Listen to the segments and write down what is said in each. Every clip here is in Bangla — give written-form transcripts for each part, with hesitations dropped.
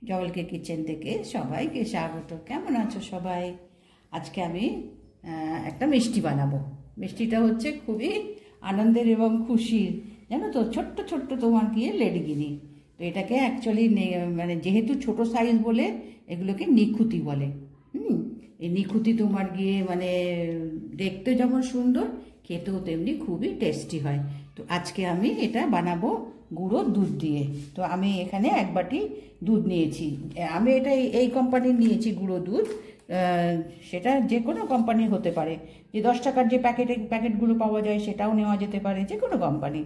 জবলকে কিচেন থেকে সবাইকে স্বাগত। কেমন আছো সবাই? আজকে আমি একটা মিষ্টি বানাবো। মিষ্টিটা হচ্ছে খুবই আনন্দের এবং খুশির, জানো তো, ছোট্ট ছোট্ট তোমার গিয়ে লেডিগিনি। তো এটাকে অ্যাকচুয়ালি মানে যেহেতু ছোট সাইজ বলে এগুলোকে নিখুঁতি বলে। এই নিখুঁতি তোমার গিয়ে মানে দেখতে যেমন সুন্দর, খেতেও তেমনি খুবই টেস্টি হয়। তো আজকে আমি এটা বানাবো গুঁড়ো দুধ দিয়ে। তো আমি এখানে এক বাটি দুধ নিয়েছি। আমি এটা এই কোম্পানির নিয়েছি গুঁড়ো দুধ। সেটা যে কোনো কোম্পানির হতে পারে, যে 10 টাকার যে প্যাকেটগুলো পাওয়া যায় সেটাও নেওয়া যেতে পারে, যে কোনো কোম্পানি।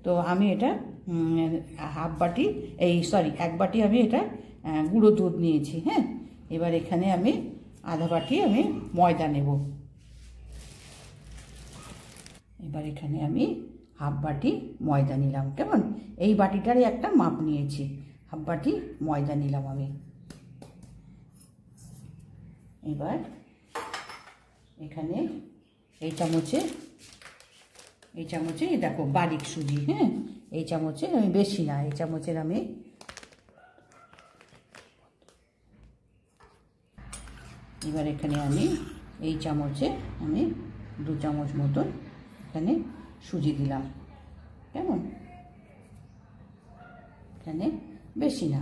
তো আমি এটা এক বাটি আমি এটা গুঁড়ো দুধ নিয়েছি। হ্যাঁ, এবার এখানে আমি আধা বাটি আমি ময়দা নেব। এবার এখানে আমি হাফ বাটি ময়দা নিলাম। কেমন, এই বাটিটারই একটা মাপ নিয়েছি, হাফ বাটি ময়দা নিলাম আমি। এবার এখানে এই চামচে দেখো বারিক সুজি। হ্যাঁ, এই চামচে আমি বেশি না, এই চামচের আমি এবার এখানে আমি এই চামচে আমি 2 চামচ মতন এখানে সুজি দিলাম। কেমন, এখানে বেশি না,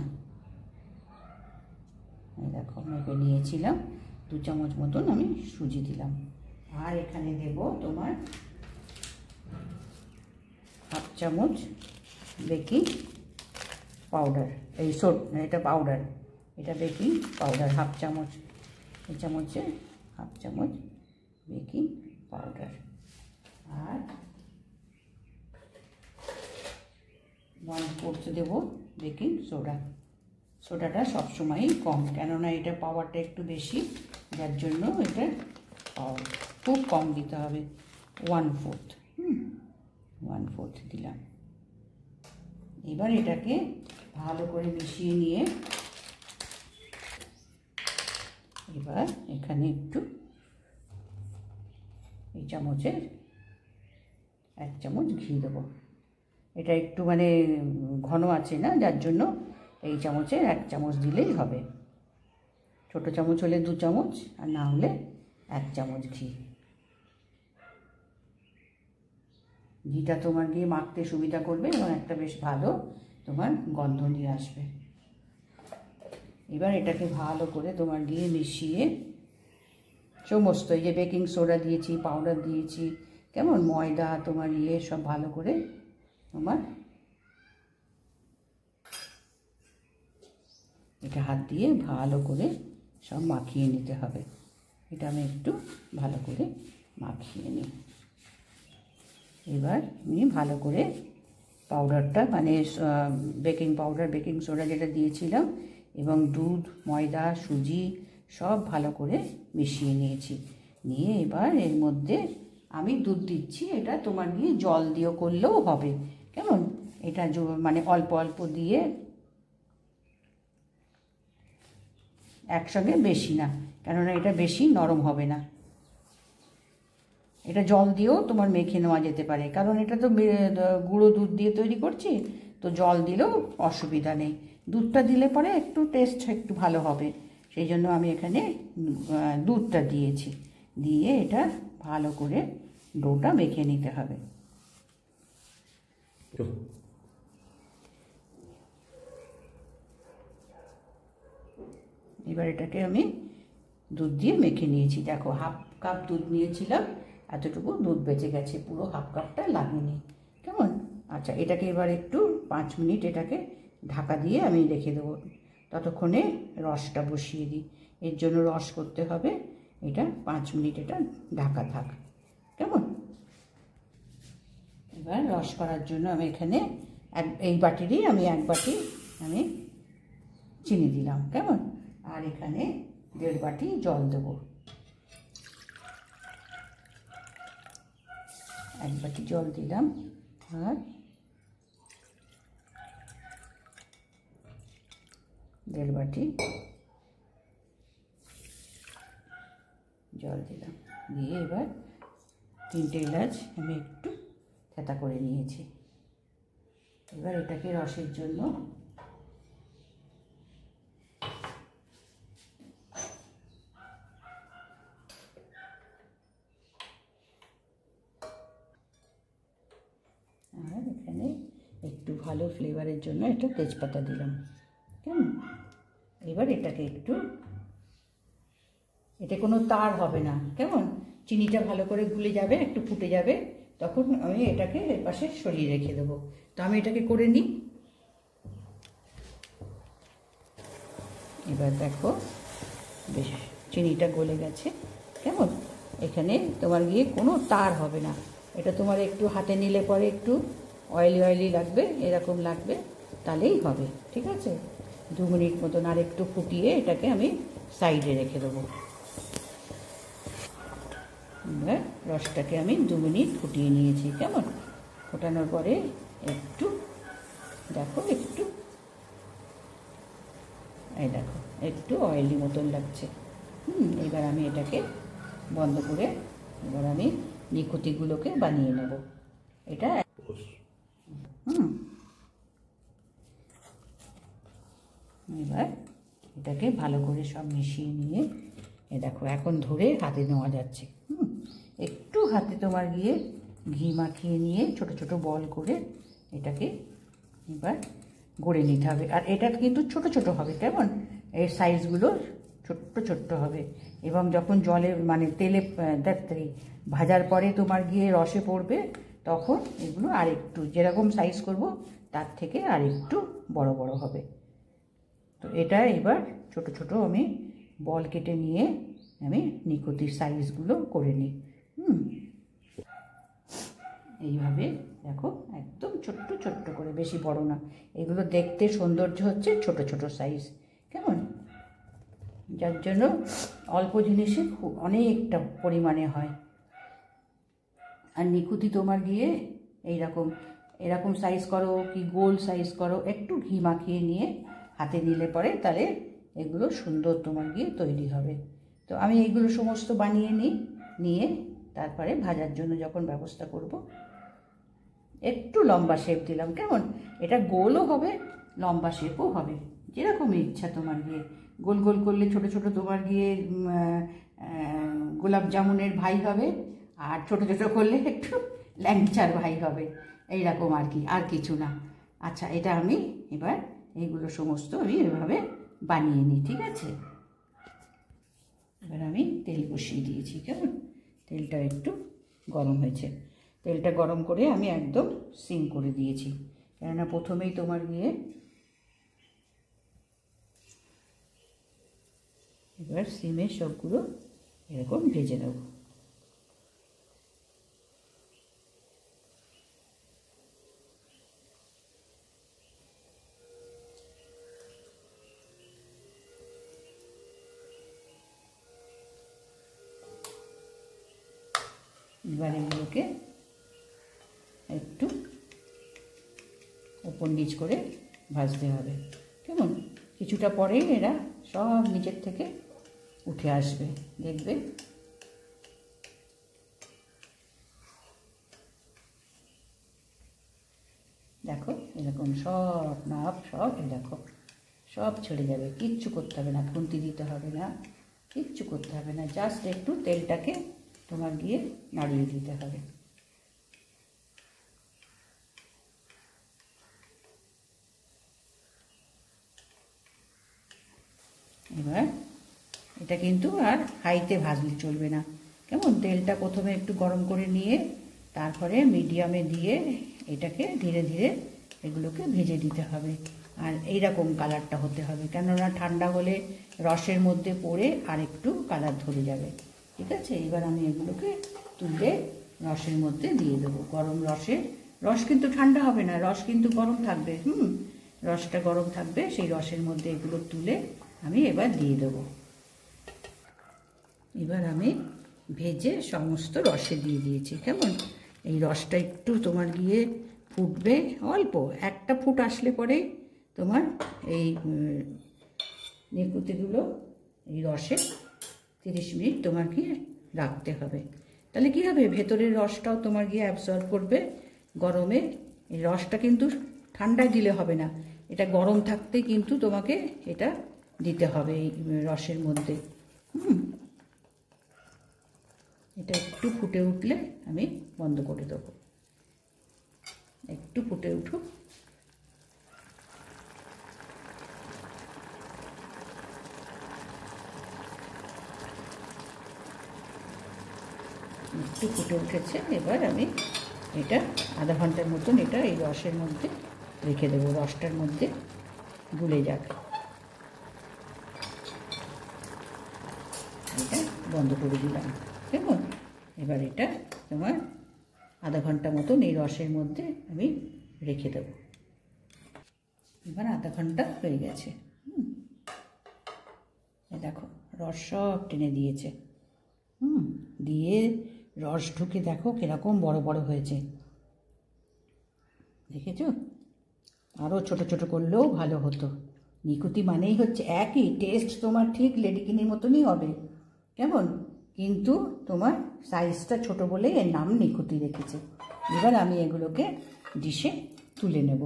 এই দেখো মেপে নিয়েছিলাম, 2 চামচ মতন আমি সুজি দিলাম। আর এখানে দেব তোমার হাফ চামচ বেকিং পাউডার। এটা পাউডার, এটা বেকিং পাউডার হাফ চামচ। এই চামচে হাফ চামচ বেকিং পাউডার। আর 1/4 দেব বেকিং সোডা। সোডাটা সবসময়ই কম, কেননা এটা পাওয়ারটা একটু বেশি, যার জন্য এটা খুব কম দিতে হবে। 1/4 দিলাম। এবার এটাকে ভালো করে মিশিয়ে নিয়ে এবার এখানে একটু এই চামচের 1 চামচ ঘি দেবো। এটা একটু মানে ঘন আছে না, যার জন্য এই চামচের 1 চামচ দিলেই হবে। ছোটো চামচ হলে 2 চামচ, আর না হলে 1 চামচ ঘি। ঘিটা তোমার গিয়ে মাখতে সুবিধা করবে এবং একটা বেশ ভালো তোমার গন্ধ নিয়ে আসবে। এবার এটাকে ভালো করে তোমার গিয়ে মিশিয়ে সমস্ত, এই যে বেকিং সোডা দিয়েছি, পাউডার দিয়েছি, কেমন ময়দা তোমার সব ভালো করে তোমার এটা হাত দিয়ে ভালো করে সব মাখিয়ে নিতে হবে। এটা আমি একটু ভালো করে মাখিয়ে নিই। এবার আমি ভালো করে পাউডারটা মানে বেকিং পাউডার বেকিং সোডা যেটা দিয়েছিলাম এবং দুধ ময়দা সুজি সব ভালো করে মিশিয়ে নিয়েছি। নিয়ে এবার এর মধ্যে আমি দুধ দিচ্ছি। এটা তোমার গিয়ে জল দিয়েও করলেও হবে। কেমন, এটা মানে অল্প অল্প দিয়ে, একসঙ্গে বেশি না, কেননা এটা বেশি নরম হবে না। এটা জল দিয়েও তোমার মেখে নেওয়া যেতে পারে, কারণ এটা তো গুঁড়ো দুধ দিয়ে তৈরি করছি, তো জল দিলেও অসুবিধা নেই। দুধটা দিলে পরে একটু টেস্ট একটু ভালো হবে, সেই জন্য আমি এখানে দুধটা দিয়েছি। দিয়ে এটা ভালো করে ডোটা মেখে নিতে হবে। এবার এটাকে আমি দুধ দিয়ে মেখে নিয়েছি। দেখো হাফ কাপ দুধ নিয়েছিলাম, এতটুকু দুধ বেঁচে গেছে, পুরো হাফ কাপটা লাগেনি। কেমন, আচ্ছা এটাকে এবার একটু 5 মিনিট এটাকে ঢাকা দিয়ে আমি রেখে দেবো। ততক্ষণে রসটা বসিয়ে দিই, এর জন্য রস করতে হবে। এটা 5 মিনিট এটা ঢাকা থাক। কেমন, এবার রস করার জন্য আমি এখানে এই বাটিরই আমি 1 বাটি আমি চিনি দিলাম। কেমন, আর এখানে 1.5 বাটি জল দেবো। 1 বাটি জল দিলাম, আর 1.5 বাটি জল দিলাম। দিয়ে এবার 3টে এলাচ আমি একটু থেঁতা করে নিয়েছি। এবার এটাকে রসের জন্য ভালো ফ্লেভারের জন্য একটা তেজপাতা দিলাম। কেমন? এবার এটাকে একটু, এতে কোনো তার হবে না, কেমন? চিনিটা ভালো করে গুলে যাবে, একটু ফুটে যাবে, তখন আমি এটাকে এর পাশে সরিয়ে রেখে দেবো। তো আমি এটাকে করে নিই। এবার দেখো বেশ চিনিটা গলে গেছে, কেমন? এখানে তোমার গিয়ে কোনো তার হবে না। এটা তোমার একটু হাতে নিলে পরে একটু অয়েলি অয়েলি লাগবে, এরকম লাগবে, তাহলেই হবে। ঠিক আছে? 2 মিনিট মতন আর একটু ফুটিয়ে এটাকে আমি সাইডে রেখে দেবো। এবার রসটাকে আমি 2 মিনিট ফুটিয়ে নিয়েছি, কেমন? ফোটানোর পরে একটু দেখো, একটু এই দেখো একটু অয়েলি মতন লাগছে। এবার আমি এটাকে বন্ধ করে এবার আমি নিকুতিগুলোকে বানিয়ে নেব। এটা এবার এটাকে ভালো করে সব মিশিয়ে নিয়ে এ দেখো এখন ধরে হাতে নেওয়া যাচ্ছে। একটু হাতে তোমার গিয়ে ঘি মাখিয়ে নিয়ে ছোট ছোট বল করে এটাকে এবার গড়ে নিতে হবে। আর এটা কিন্তু ছোট ছোট হবে, কেমন? এর সাইজগুলো ছোট্ট ছোট্ট হবে, এবং যখন জলে মানে তেলে ভাজার পরে তোমার গিয়ে রসে পড়বে, তখন এগুলো আর একটু যেরকম সাইজ করব তার থেকে আর একটু বড় বড় হবে। তো এটা এবার ছোট ছোট আমি বল কেটে নিয়ে আমি নিকুতির সাইজগুলো করে নিই। এইভাবে দেখো একদম ছোট্ট ছোট্ট করে, বেশি বড় না। এগুলো দেখতে সৌন্দর্য হচ্ছে ছোট ছোট সাইজ, কেমন? যার জন্য অল্প জিনিসে খুব অনেকটা পরিমাণে হয়। আর নিকুতি তোমার গিয়ে এরকম সাইজ করো কি গোল সাইজ করো, একটু ঘি মাখিয়ে নিয়ে হাতে নিলে পরে তাহলে এগুলো সুন্দর তোমার গিয়ে তৈরি হবে। তো আমি এইগুলো সমস্ত বানিয়ে নিয়ে তারপরে ভাজার জন্য যখন ব্যবস্থা করব, একটু লম্বা শেপ দিলাম, কেমন? এটা গোলও হবে, লম্বা শেপও হবে, যেরকম ইচ্ছা তোমার গিয়ে। গোল গোল করলে ছোট ছোট তোমার গিয়ে গোলাপ জামুনের ভাই হবে, আর ছোট ছোট করলে একটু ল্যাংচার ভাই হবে, এইরকম আর কি, আর কিছু না। আচ্ছা, এটা আমি এবার এইগুলো সমস্ত আমি এভাবে বানিয়ে নিই। ঠিক আছে? এবার আমি তেল বসিয়ে দিয়েছি, কেমন? তেলটা একটু গরম হয়েছে, তেলটা গরম করে আমি একদম সিম করে দিয়েছি, কেননা প্রথমেই তোমার গিয়ে এবার সিমে সবগুলো এরকম ভেজে নেব। এবার এগুলোকে একটু ওপর নিচ করে ভাজতে হবে, কেমন? কিছুটা পরেই এরা সব নিচের থেকে উঠে আসবে, দেখবে। দেখো এরকম সব নাপ সব দেখো সব ছেড়ে যাবে, কিচ্ছু করতে হবে না, খুন্তি দিতে হবে না, কিচ্ছু করতে হবে না, জাস্ট একটু তেলটাকে তোমার গিয়ে নাড়িয়ে দিতে হবে। এবার এটা কিন্তু আর হাইতে ভাজলে চলবে না, কেমন? তেলটা প্রথমে একটু গরম করে নিয়ে তারপরে মিডিয়ামে দিয়ে এটাকে ধীরে ধীরে এগুলোকে ভেজে দিতে হবে। আর এইরকম কালারটা হতে হবে, কেননা ঠান্ডা হলে রসের মধ্যে পড়ে আর একটু কালার ধরে যাবে। ঠিক আছে? এবার আমি এগুলোকে তুলে রসের মধ্যে দিয়ে দেবো। গরম রস কিন্তু ঠান্ডা হবে না, রস কিন্তু গরম থাকবে। রসটা গরম থাকবে, সেই রসের মধ্যে এগুলো তুলে আমি এবার দিয়ে দেবো। এবার আমি ভেজে সমস্ত রসে দিয়ে দিয়েছি, কেমন? এই রসটা একটু তোমার গিয়ে ফুটবে, অল্প একটা ফুট আসলে পরে তোমার এই নিকুতিগুলো এই রসে 30 মিনিট তোমার গিয়ে রাখতে হবে। তাহলে কি হবে, ভেতরের রসটাও তোমার গিয়ে অ্যাবসর্ব করবে গরমে। এই রসটা কিন্তু ঠান্ডায় দিলে হবে না, এটা গরম থাকতেই কিন্তু তোমাকে এটা দিতে হবে এই রসের মধ্যে। এটা একটু ফুটে উঠলে আমি বন্ধ করে দেবো, একটু ফুটে উঠুক, একটু ফুটে উঠেছে। এবার আমি এটা আধা ঘন্টার মতন এটা এই রসের মধ্যে রেখে দেবো, রসটার মধ্যে গুলে যাক। এটা বন্ধ করে দিলাম। কেমন? এবার এটা তোমার আধা ঘন্টা মতন এই রসের মধ্যে আমি রেখে দেব। এবার আধা ঘন্টা হয়ে গেছে। দেখো রস সব টেনে দিয়েছে। দিয়ে রস ঢুকে দেখো কিরকম বড় বড় হয়েছে, দেখেছো? আরও ছোট ছোট করলেও ভালো হতো। নিকুতি মানেই হচ্ছে একই টেস্ট, তোমার ঠিক লেডিকিনির মতনই হবে, কেমন? কিন্তু তোমার সাইজটা ছোট বলে এর নাম নিকুতি রেখেছে। এবার আমি এগুলোকে ডিশে তুলে নেব।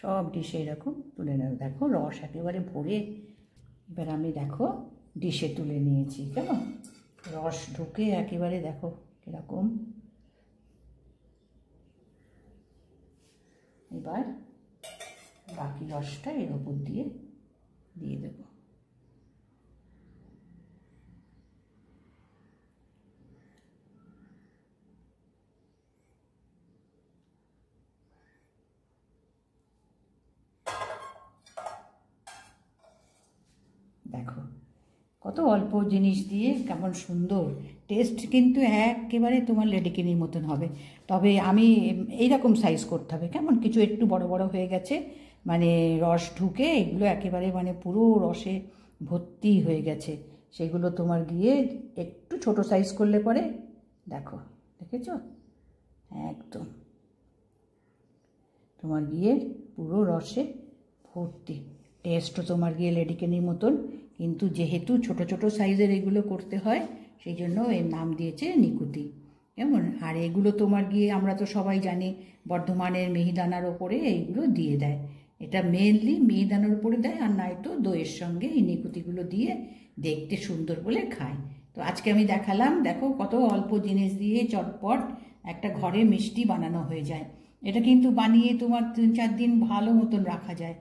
সব ডিশে এরকম তুলে নেব। দেখো রস একেবারে ভরে এবার আমি দেখো ডিশে তুলে নিয়েছি, কেমন? রস ঢুকে একেবারে দেখো কিরকম। এবার বাকি রসটা এর ওপর দিয়ে দেব। দেখো কত অল্প জিনিস দিয়ে কেমন সুন্দর টেস্ট, কিন্তু একেবারে তোমার লেডিকিনির মতন হবে। তবে আমি এইরকম সাইজ করতে হবে, কেমন? কিছু একটু বড় বড় হয়ে গেছে, মানে রস ঢুকে এগুলো একেবারে মানে পুরো রসে ভর্তি হয়ে গেছে। সেগুলো তোমার গিয়ে একটু ছোট সাইজ করলে পরে দেখো, দেখেছো? একদম তোমার গিয়ে পুরো রসে ভর্তি। টেস্টও তোমার গিয়ে লেডিকেনির মতন, কিন্তু যেহেতু ছোট ছোট সাইজের এগুলো করতে হয় সেই জন্য এর নাম দিয়েছে নিকুতি, কেমন? আর এগুলো তোমার গিয়ে আমরা তো সবাই জানি বর্ধমানের মিহিদানার ওপরে এইগুলো দিয়ে দেয়। এটা মেনলি মিহিদানার উপরে দেয়, আর নয়তো দইয়ের সঙ্গে এই নিকুতিগুলো দিয়ে দেখতে সুন্দর বলে খায়। তো আজকে আমি দেখালাম, দেখো কত অল্প জিনিস দিয়ে চটপট একটা ঘরে মিষ্টি বানানো হয়ে যায়। এটা কিন্তু বানিয়ে তোমার 3-4 দিন ভালো মতন রাখা যায়।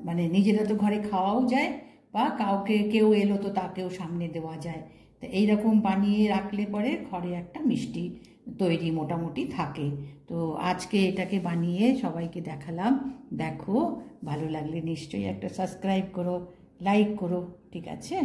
মানে নিজেরা তো ঘরে খাওয়াও যায়, বা কাউকে কেউ এলো তো তাকেও সামনে দেওয়া যায়। তো এইরকম বানিয়ে রাখলে পরে ঘরে একটা মিষ্টি তৈরি মোটামুটি থাকে। তো আজকে এটাকে বানিয়ে সবাইকে দেখালাম। দেখো ভালো লাগলে নিশ্চয়ই একটা সাবস্ক্রাইব করো, লাইক করো, ঠিক আছে?